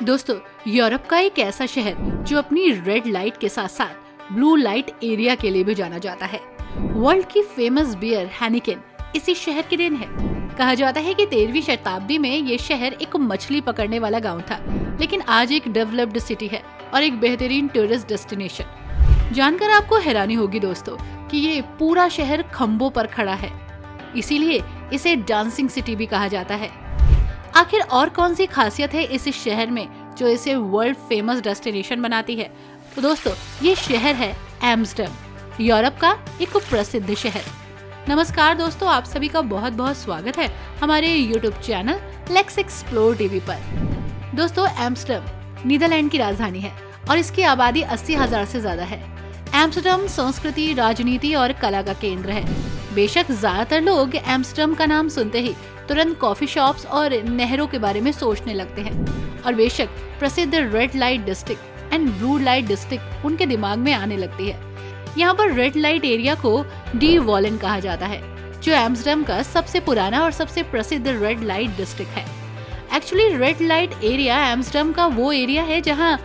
दोस्तों, यूरोप का एक ऐसा शहर जो अपनी रेड लाइट के साथ साथ ब्लू लाइट एरिया के लिए भी जाना जाता है। वर्ल्ड की फेमस बियर हेनिकेन इसी शहर की देन है। कहा जाता है कि 13वीं शताब्दी में ये शहर एक मछली पकड़ने वाला गांव था, लेकिन आज एक डेवलप्ड सिटी है और एक बेहतरीन टूरिस्ट डेस्टिनेशन। जानकर आपको हैरानी होगी दोस्तों कि ये पूरा शहर खंभों पर खड़ा है, इसीलिए इसे डांसिंग सिटी भी कहा जाता है। आखिर और कौन सी खासियत है इस शहर में जो इसे वर्ल्ड फेमस डेस्टिनेशन बनाती है? तो दोस्तों, ये शहर है एम्स्टर्डम, यूरोप का एक प्रसिद्ध शहर। नमस्कार दोस्तों, आप सभी का बहुत बहुत स्वागत है हमारे YouTube channel let's explore TV पर। दोस्तों, एम्स्टर्डम नीदरलैंड की राजधानी है और इसकी आबादी 80,000 से ज्यादा है। एम्स्टर्डम संस्कृति, राजनीति और कला का केंद्र है। बेशक ज्यादातर लोग एम्स्टर्डम का नाम सुनते ही तुरंत कॉफी शॉप्स और नहरों के बारे में सोचने लगते हैं, और बेशक प्रसिद्ध red light district and blue light district उनके दिमाग में आने लगती है। यहाँ पर रेड लाइट एरिया को डी वॉलन कहा जाता है, जो एम्स्टर्डम का सबसे पुराना और सबसे प्रसिद्ध रेड लाइट डिस्ट्रिक्ट है। Actually red light area Amsterdam का वो एरिया है जहाँ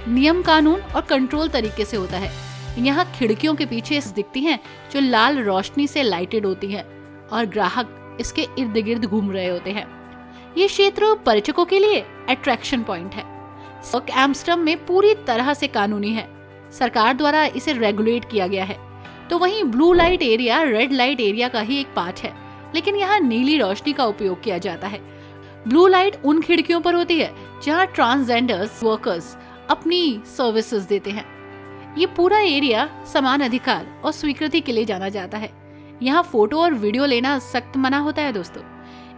नियम कानून और कंट्रोल तरीके से होता है। यहाँ खिड़कियों के पीछे दिखती हैं जो लाल रोशनी से लाइटेड होती हैं और ग्राहक इसके इर्द गिर्द घूम रहे होते हैं। ये क्षेत्र पर्यटकों के लिए अट्रैक्शन पॉइंट है। एम्स्टर्डम में पूरी तरह से कानूनी है, सरकार द्वारा इसे रेगुलेट किया गया है। तो वहीं blue light area red light area का ही एक पार्ट है, लेकिन यहाँ नीली रोशनी का उपयोग किया जाता है। ब्लू लाइट उन खिड़कियों पर होती है जहाँ ट्रांसजेंडर्स वर्कर्स अपनी सर्विसेज देते हैं। ये पूरा एरिया समान अधिकार और स्वीकृति के लिए जाना जाता है। यहाँ फोटो और वीडियो लेना सख्त मना होता है दोस्तों।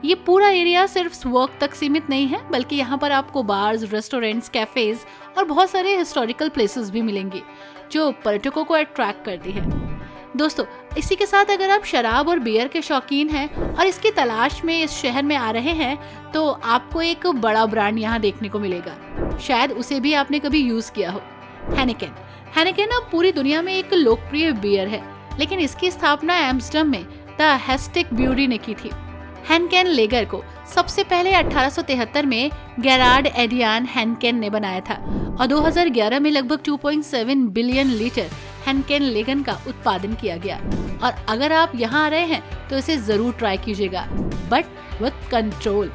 ये पूरा एरिया सिर्फ वर्क तक सीमित नहीं है, बल्कि यहाँ पर आपको बार्स, रेस्टोरेंट्स, कैफेज और बहुत सारे हिस्टोरिकल प्लेसेस भी मिलेंगे जो पर्यटकों को अट्रैक्ट करती है। दोस्तों, इसी के साथ अगर आप शराब और बियर के शौकीन हैं और इसकी तलाश में इस शहर में आ रहे हैं, तो आपको एक बड़ा ब्रांड यहाँ देखने को मिलेगा। शायद उसे भी आपने कभी यूज किया हो, हेनिकेन। हेनिकेन अब पूरी दुनिया में एक लोकप्रिय बियर है, लेकिन इसकी स्थापना एम्स्टर्डम में द हेस्टिक ब्यूरी ने की थी। हेनिकेन लेगर को सबसे पहले 1873 में गेरार्ड एडियान हेनिकेन ने बनाया था और 2011 में लगभग 2.7 बिलियन लीटर हेनिकेन लेगन का उत्पादन किया गया। और अगर आप यहाँ आ रहे हैं तो इसे जरूर ट्राई कीजिएगा, बट विद कंट्रोल।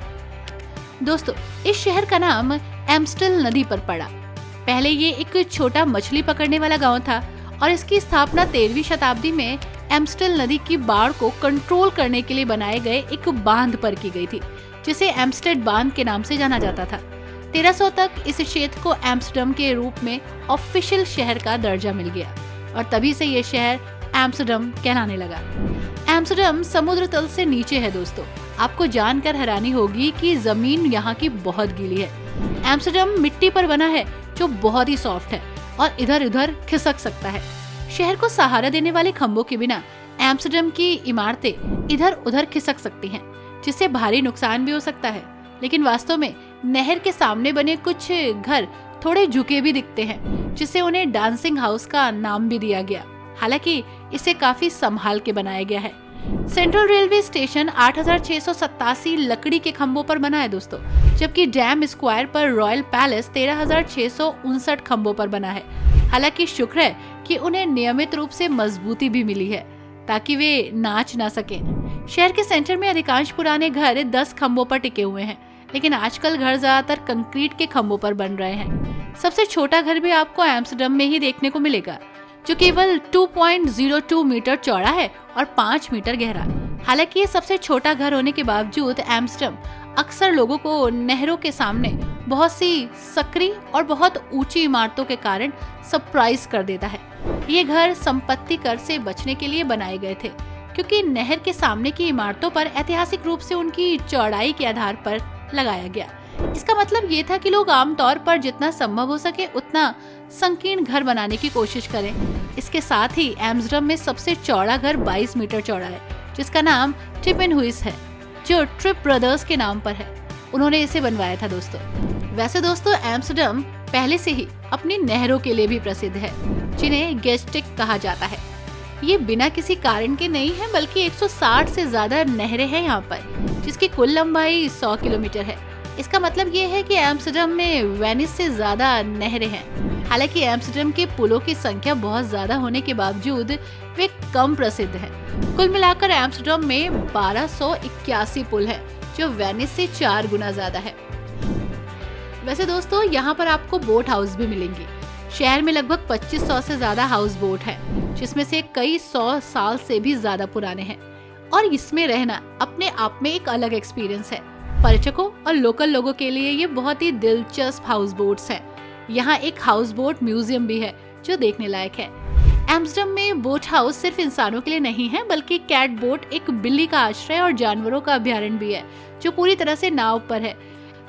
दोस्तों, इस शहर का नाम एम्स्टल नदी पर पड़ा। पहले ये एक छोटा मछली पकड़ने वाला गांव था और इसकी स्थापना 13वीं शताब्दी में एम्स्टल नदी की बाढ़ को कंट्रोल करने के लिए बनाए गए एक बांध पर की गई थी, जिसे एम्स्टेड बांध के नाम से जाना जाता था। 1300 तक इस क्षेत्र को एम्स्टर्डम के रूप में ऑफिशियल शहर का दर्जा मिल गया और तभी से ये शहर एम्स्टर्डम कहलाने लगा। एम्स्टर्डम समुद्र तल से नीचे है दोस्तों। आपको जानकर हैरानी होगी कि जमीन यहाँ की बहुत गीली है। एम्स्टर्डम मिट्टी पर बना है जो बहुत ही सॉफ्ट है और इधर उधर खिसक सकता है। शहर को सहारा देने वाले खंभों के बिना एम्स्टर्डम की इमारतें इधर उधर खिसक सकती हैं, जिससे भारी नुकसान भी हो सकता है। लेकिन वास्तव में नहर के सामने बने कुछ घर थोड़े झुके भी दिखते हैं, जिससे उन्हें डांसिंग हाउस का नाम भी दिया गया। हालांकि इसे काफी संभाल के बनाया गया है। सेंट्रल रेलवे स्टेशन 8,687 लकड़ी के खंभों पर बना है दोस्तों, जबकि डैम स्क्वायर पर रॉयल पैलेस 13,659 खंभों पर बना है। हालांकि शुक्र है कि उन्हें नियमित रूप से मजबूती भी मिली है ताकि वे नाच ना सकें। शहर के सेंटर में अधिकांश पुराने घर 10 खंभों पर टिके हुए हैं, लेकिन आजकल घर ज्यादातर कंक्रीट के खंभों पर बन रहे हैं। सबसे छोटा घर भी आपको एम्स्टर्डम में ही देखने को मिलेगा, जो केवल 2.02 मीटर चौड़ा है और 5 मीटर गहरा। हालांकि ये सबसे छोटा घर होने के बावजूद एम्स्टर्डम अक्सर लोगों को नहरों के सामने बहुत सी सकरी और बहुत ऊंची इमारतों के कारण सरप्राइज कर देता है। ये घर संपत्ति कर से बचने के लिए बनाए गए थे, क्योंकि नहर के सामने की इमारतों पर ऐतिहासिक रूप से उनकी चौड़ाई के आधार पर लगाया गया। इसका मतलब ये था कि लोग आमतौर पर जितना संभव हो सके उतना संकीर्ण घर बनाने की कोशिश करें। इसके साथ ही एम्स्टर्डम में सबसे चौड़ा घर 22 मीटर चौड़ा है, जिसका नाम टिपेनहुइस है, जो ट्रिप ब्रदर्स के नाम पर है। उन्होंने इसे बनवाया था दोस्तों। वैसे दोस्तों, एम्स्टर्डम पहले से ही अपनी नहरों के लिए भी प्रसिद्ध है, जिन्हें गेस्टिक कहा जाता है। ये बिना किसी कारण के नहीं है, बल्कि 160 से ज्यादा नहरें हैं यहाँ पर, जिसकी कुल लंबाई 100 किलोमीटर है। इसका मतलब ये है कि एम्स्टर्डम में वेनिस से ज्यादा नहरें हैं। हालांकि एम्स्टर्डम के पुलों की संख्या बहुत ज्यादा होने के बावजूद वे कम प्रसिद्ध हैं। कुल मिलाकर एम्स्टर्डम में 1281 पुल हैं, जो वेनिस से 4 गुना ज्यादा है। वैसे दोस्तों, यहाँ पर आपको बोट हाउस भी मिलेंगी। शहर में लगभग 2500 से ज्यादा हाउस बोट हैं, जिसमें से कई 100 साल से भी ज्यादा पुराने हैं। और इसमें रहना अपने आप में एक अलग एक्सपीरियंस है। पर्यटकों और लोकल लोगों के लिए ये बहुत ही दिलचस्प हाउस बोट्स हैं। यहाँ एक हाउस बोट म्यूजियम भी है, जो देखने लायक है। एम्स्टर्डम में बोट हाउस सिर्फ इंसानों के लिए नहीं है, बल्कि कैट बोट एक बिल्ली का आश्रय और जानवरों का अभ्यारण्य भी है, जो पूरी तरह से नाव पर है।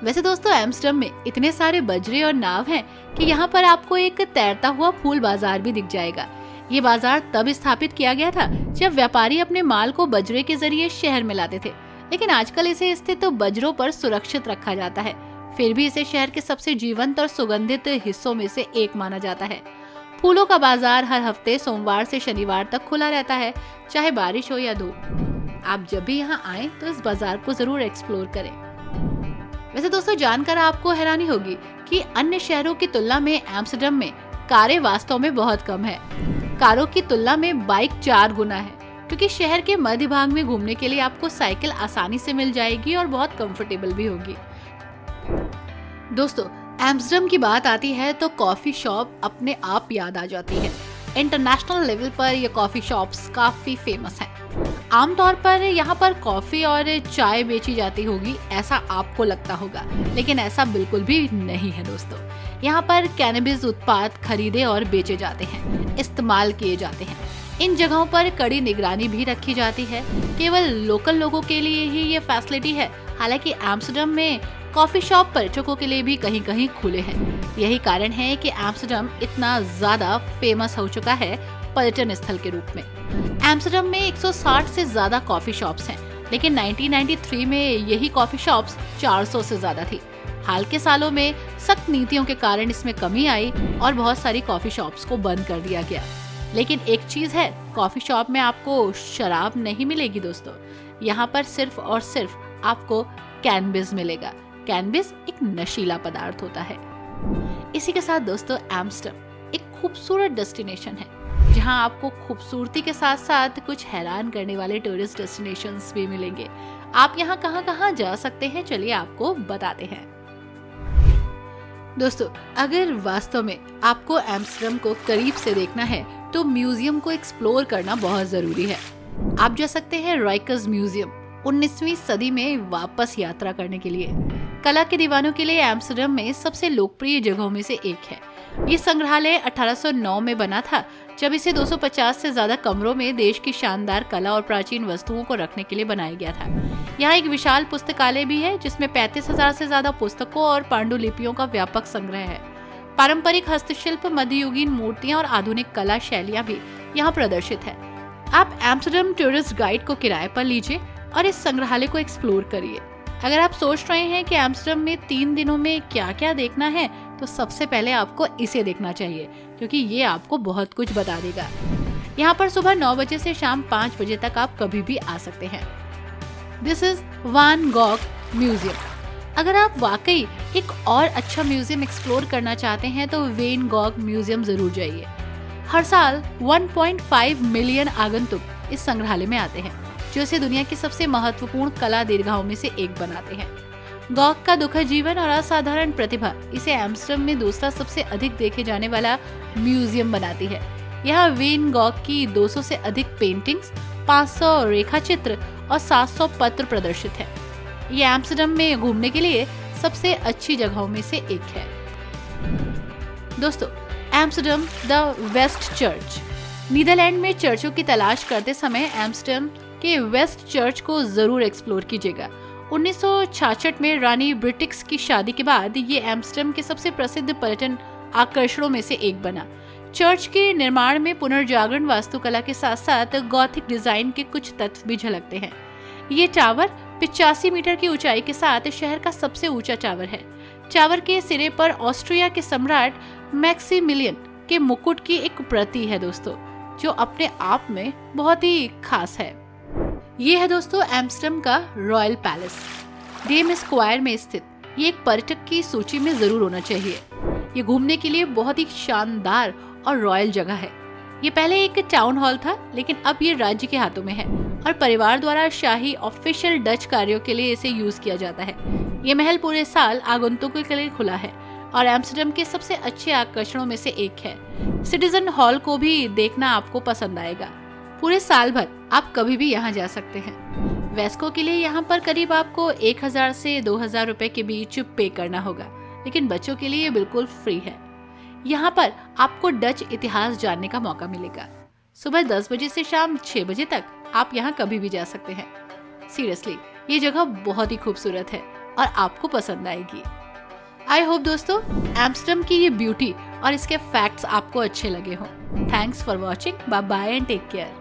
वैसे दोस्तों, एम्स्टर्डम में इतने सारे बजरे और नाव हैं कि यहाँ पर आपको एक तैरता हुआ फूल बाजार भी दिख जाएगा। ये बाजार तब स्थापित किया गया था जब व्यापारी अपने माल को बजरे के जरिए शहर में लाते थे, लेकिन आजकल इसे स्थित बजरों पर सुरक्षित रखा जाता है। फिर भी इसे शहर के सबसे जीवंत और सुगंधित हिस्सों में से एक माना जाता है। फूलों का बाजार हर हफ्ते सोमवार से शनिवार तक खुला रहता है, चाहे बारिश हो या धूप। आप जब भी यहाँ आए तो इस बाजार को जरूर एक्सप्लोर करें। वैसे दोस्तों, जानकर आपको हैरानी होगी कि अन्य शहरों की तुलना में एम्स्टर्डम में कारें वास्तव में बहुत कम है। कारों की तुलना में बाइक 4 गुना है, क्योंकि शहर के मध्य भाग में घूमने के लिए आपको साइकिल आसानी से मिल जाएगी और बहुत कंफर्टेबल भी होगी। दोस्तों, एम्स्टर्डम की बात आती है तो कॉफी शॉप अपने आप याद आ जाती है। इंटरनेशनल लेवल पर ये कॉफी शॉप्स काफी फेमस हैं। आमतौर पर यहाँ पर कॉफी और चाय बेची जाती होगी, ऐसा आपको लगता होगा, लेकिन ऐसा बिल्कुल भी नहीं है दोस्तों। यहाँ पर कैनबिस उत्पाद खरीदे और बेचे जाते हैं, इस्तेमाल किए जाते हैं। इन जगहों पर कड़ी निगरानी भी रखी जाती है। केवल लोकल लोगों के लिए ही ये फैसिलिटी है। हालांकि एम्स्टर्डम में कॉफी शॉप पर्यटकों के लिए भी कहीं कहीं खुले हैं। यही कारण है कि एम्स्टर्डम इतना ज्यादा फेमस हो चुका है पर्यटन स्थल के रूप में। एम्स्टर्डम में 160 से ज्यादा कॉफी शॉप्स हैं, लेकिन 1993 में यही कॉफी शॉप्स 400 से ज्यादा थी। हाल के सालों में सख्त नीतियों के कारण इसमें कमी आई और बहुत सारी कॉफी शॉप्स को बंद कर दिया गया। लेकिन एक चीज है, कॉफी शॉप में आपको शराब नहीं मिलेगी दोस्तों। यहाँ पर सिर्फ और सिर्फ आपको कैनबिस मिलेगा। कैनबिस एक नशीला पदार्थ होता है। इसी के साथ दोस्तों, एम्स्टर्डम एक खूबसूरत डेस्टिनेशन है, जहां आपको खूबसूरती के साथ साथ कुछ हैरान करने वाले टूरिस्ट डेस्टिनेशंस भी मिलेंगे। आप यहाँ कहाँ जा सकते हैं, चलिए आपको बताते हैं। दोस्तों, अगर वास्तव में आपको एम्स्टर्डम को करीब से देखना है तो म्यूजियम को एक्सप्लोर करना बहुत जरूरी है। आप जा सकते हैं रॉयकर्स म्यूजियम, 19वीं सदी में वापस यात्रा करने के लिए। कला के दीवानों के लिए एम्स्टर्डम में सबसे लोकप्रिय जगहों में से एक है। ये संग्रहालय 1809 में बना था, जब इसे 250 से ज्यादा कमरों में देश की शानदार कला और प्राचीन वस्तुओं को रखने के लिए बनाया गया था। यहाँ एक विशाल पुस्तकालय भी है, जिसमें 35,000 से ज्यादा पुस्तकों और पांडुलिपियों का व्यापक संग्रह है। पारंपरिक हस्तशिल्प, मध्ययुगीन मूर्तियां और आधुनिक कला शैलियां भी यहाँ प्रदर्शित है। आप एम्स्टर्डम टूरिस्ट गाइड को किराए पर लीजिए और इस संग्रहालय को एक्सप्लोर करिए। अगर आप सोच रहे हैं कि एम्स्टर्डम में 3 दिनों में क्या क्या देखना है, तो सबसे पहले आपको इसे देखना चाहिए, क्योंकि ये आपको बहुत कुछ बता देगा। यहाँ पर सुबह 9 बजे से शाम 5 बजे तक आप कभी भी आ सकते हैं। This is one Gogh museum. अगर आप वाकई एक और अच्छा म्यूजियम एक्सप्लोर करना चाहते हैं तो वेन गॉग म्यूजियम जरूर जाइए। हर साल 1.5 मिलियन आगंतुक इस संग्रहालय में आते हैं, जो इसे दुनिया की सबसे महत्वपूर्ण कला दीर्घाओं में से एक बनाते हैं। गॉग का दुखद जीवन और असाधारण प्रतिभा इसे एम्स्टर्डम में दूसरा सबसे अधिक देखे जाने वाला म्यूजियम बनाती है। यहाँ वेन गॉग की 200 से अधिक पेंटिंग्स, 500 रेखा चित्र और 700 पत्र प्रदर्शित है। ये एम्स्टर्डम में घूमने के लिए सबसे अच्छी जगहों में से एक है। दोस्तों, Amsterdam the West Church. Netherlands में चर्चों की तलाश करते समय एम्स्टर्डम के वेस्ट चर्च को जरूर एक्सप्लोर कीजिएगा। 1966 में रानी ब्रिटिक्स की शादी के बाद ये एम्स्टर्डम के सबसे प्रसिद्ध पर्यटन आकर्षणों में से एक बना। चर्च के निर्माण में पुनर्जागरण वास्तुकला के साथ साथ गॉथिक डिजाइन के कुछ तत्व भी झलकते हैं। ये टावर 85 मीटर की ऊंचाई के साथ शहर का सबसे ऊंचा टावर है। टावर के सिरे पर ऑस्ट्रिया के सम्राट मैक्सिमिलियन के मुकुट की एक प्रति है दोस्तों, जो अपने आप में बहुत ही खास है। ये है दोस्तों एम्स्टर्डम का रॉयल पैलेस। डेम स्क्वायर में स्थित ये एक पर्यटक की सूची में जरूर होना चाहिए। ये घूमने के लिए बहुत ही शानदार और रॉयल जगह है। ये पहले एक टाउन हॉल था, लेकिन अब ये राज्य के हाथों में है और परिवार द्वारा शाही ऑफिशियल डच कार्यों के लिए इसे यूज किया जाता है। ये महल पूरे साल आगंतुकों के लिए खुला है और एम्स्टर्डम के सबसे अच्छे आकर्षणों में से एक है। सिटीजन हॉल को भी देखना आपको पसंद आएगा। पूरे साल भर आप कभी भी यहाँ जा सकते हैं। वेस्को के लिए यहाँ पर करीब आपको 1000 से 2000 रुपए के बीच पे करना होगा, लेकिन बच्चों के लिए ये बिल्कुल फ्री है। यहाँ पर आपको डच इतिहास जानने का मौका मिलेगा। सुबह 10 बजे से शाम 6 बजे तक आप यहाँ कभी भी जा सकते हैं। सीरियसली ये जगह बहुत ही खूबसूरत है और आपको पसंद आएगी। आई होप दोस्तों एम्स्टर्डम की ये ब्यूटी और इसके फैक्ट्स आपको अच्छे लगे हों। Thanks for watching. Bye bye and take care.